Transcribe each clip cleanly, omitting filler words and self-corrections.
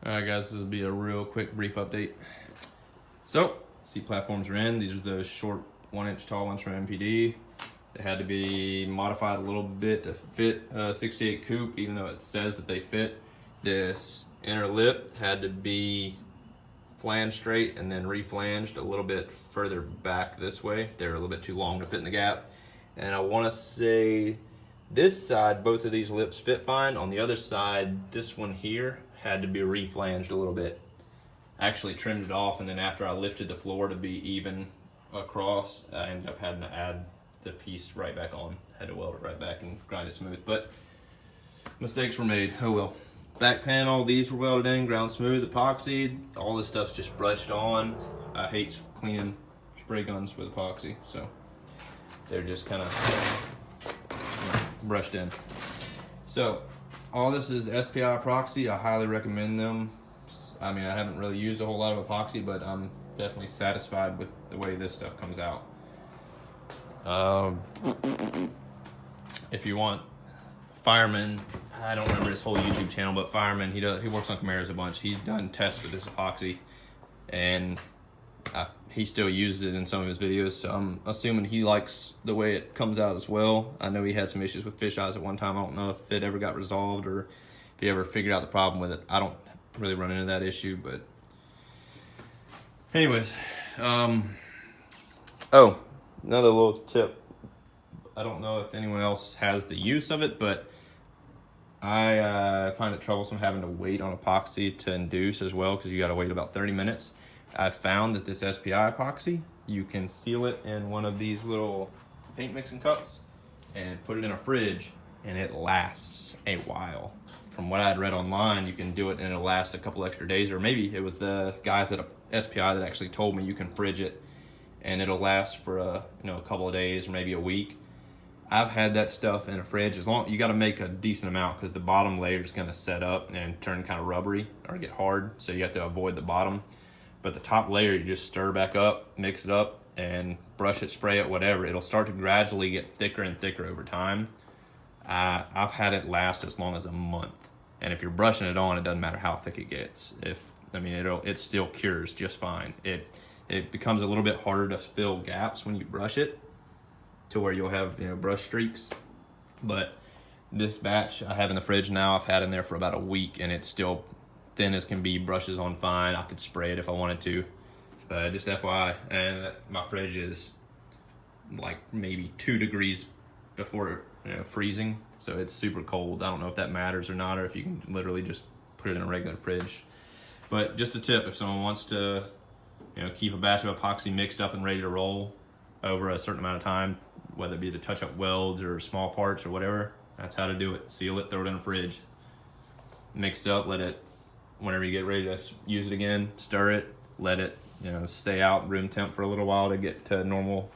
Alright guys, this will be a real quick brief update. So, seat platforms are in. These are the short 1-inch tall ones from MPD. They had to be modified a little bit to fit a 68 coupe, even though it says that they fit. This inner lip had to be flanged straight and then reflanged a little bit further back this way. They're a little bit too long to fit in the gap. And I want to say this side, both of these lips fit fine. On the other side, this one here had to be reflanged a little bit. I actually trimmed it off, and then after I lifted the floor to be even across, I ended up having to add the piece right back on. Had to weld it right back and grind it smooth, but mistakes were made. Oh well. Back panel, these were welded in, ground smooth, epoxy. All this stuff's just brushed on. I hate cleaning spray guns with epoxy, so they're just kind of brushed in. So all this is SPI epoxy. I highly recommend them. I mean, I haven't really used a whole lot of epoxy, but I'm definitely satisfied with the way this stuff comes out. If you want, Fireman, I don't remember his whole YouTube channel, but Fireman, he works on Camaros a bunch. He's done tests with this epoxy, and he still uses it in some of his videos, so I'm assuming he likes the way it comes out as well. I know he had some issues with fish eyes at one time. I don't know if it ever got resolved or if he ever figured out the problem with it. I don't really run into that issue, but anyways. Oh, another little tip. I don't know if anyone else has the use of it, but I find it troublesome having to wait on epoxy to induce as well, because you got to wait about 30 minutes. I found that this SPI epoxy, you can seal it in one of these little paint mixing cups and put it in a fridge, and it lasts a while. From what I had read online, you can do it and it'll last a couple extra days, or maybe it was the guys at SPI that actually told me you can fridge it and it'll last for a couple of days or maybe a week. I've had that stuff in a fridge. As long, you got to make a decent amount, because the bottom layer is going to set up and turn kind of rubbery or get hard, so you have to avoid the bottom. But the top layer, you just stir back up, mix it up, and brush it, spray it, whatever. It'll start to gradually get thicker and thicker over time. I've had it last as long as a month, and if you're brushing it on, it doesn't matter how thick it gets. It still cures just fine. It becomes a little bit harder to fill gaps when you brush it, to where you'll have brush streaks. But this batch I have in the fridge now, I've had in there for about a week, and it's still thin as can be, brushes on fine. I could spray it if I wanted to, but just FYI. And my fridge is like maybe 2 degrees before freezing, so it's super cold. I don't know if that matters or not, or if you can literally just put it in a regular fridge. But just a tip, if someone wants to keep a batch of epoxy mixed up and ready to roll over a certain amount of time, whether it be to touch up welds or small parts or whatever, that's how to do it. Seal it, throw it in a fridge, mixed up, let it, whenever you get ready to use it again, stir it, let it stay out room temp for a little while to get to normal,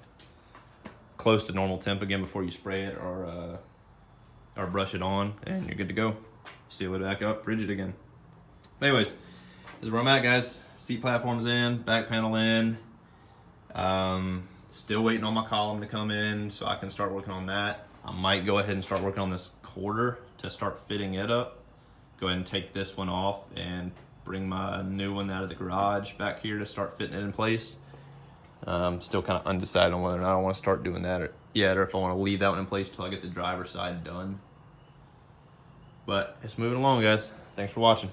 close to normal temp again before you spray it or brush it on, and you're good to go. Seal it back up, fridge it again. Anyways, this is where I'm at, guys. Seat platform's in, back panel in. Still waiting on my column to come in so I can start working on that. I might go ahead and start working on this quarter to start fitting it up. Go ahead and take this one off and bring my new one out of the garage back here to start fitting it in place. Still kind of undecided on whether or not I want to start doing that yet, or if I want to leave that one in place till I get the driver's side done. But it's moving along, guys. Thanks for watching.